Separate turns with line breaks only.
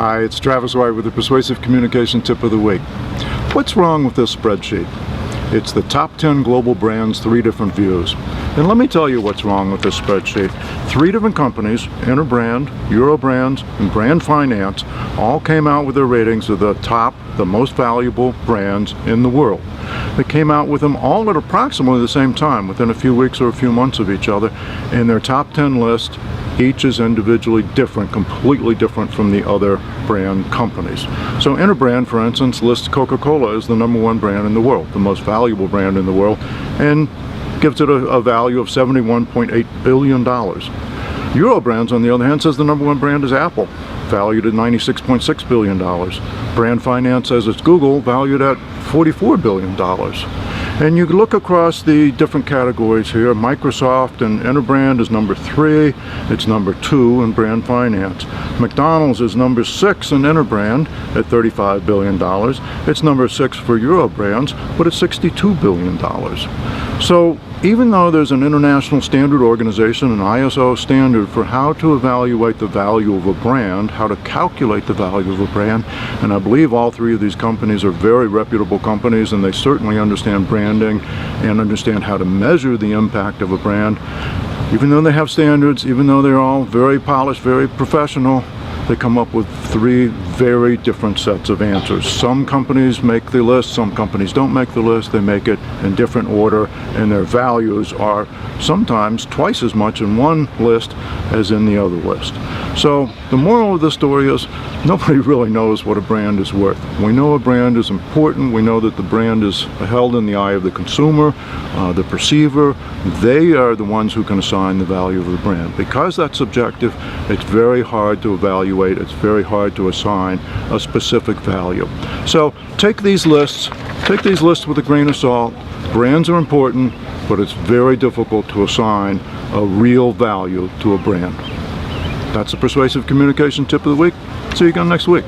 Hi, it's Travis White with the Persuasive Communication Tip of the Week. What's wrong with this spreadsheet? It's the top 10 global brands, 3 different views. And let me tell you what's wrong with this spreadsheet. 3 different companies, Interbrand, Eurobrands, and Brand Finance, all came out with their ratings of the top, the most valuable brands in the world. They came out with them all at approximately the same time, within a few weeks or a few months of each other, and their top 10 list each is individually different, completely different from the other brand companies. So Interbrand, for instance, lists Coca-Cola as the #1 brand in the world, the most valuable brand in the world, and gives it a value of $71.8 billion. Eurobrands, on the other hand, says the #1 brand is Apple, valued at $96.6 billion. Brand Finance says it's Google, valued at $44 billion. And you look across the different categories here. Microsoft and Interbrand is number 3, it's number 2 in Brand Finance. McDonald's is number 6 in Interbrand at $35 billion. It's number 6 for Eurobrands, but it's $62 billion. So even though there's an international standard organization, an ISO standard for how to evaluate the value of a brand, how to calculate the value of a brand, and I believe all 3 of these companies are very reputable companies, and they certainly understand branding and understand how to measure the impact of a brand. Even though they have standards, even though they're all very polished, very professional, they come up with 3 very different sets of answers. Some companies make the list, some companies don't make the list. They make it in different order, and their values are sometimes twice as much in one list as in the other list. So the moral of the story is nobody really knows what a brand is worth. We know a brand is important. We know that the brand is held in the eye of the consumer, the perceiver. They are the ones who can assign the value of the brand. Because that's subjective, it's very hard to evaluate. It's very hard to assign a specific value. So take these lists with a grain of salt. Brands are important, but it's very difficult to assign a real value to a brand. That's the Persuasive Communication Tip of the Week. See you again next week.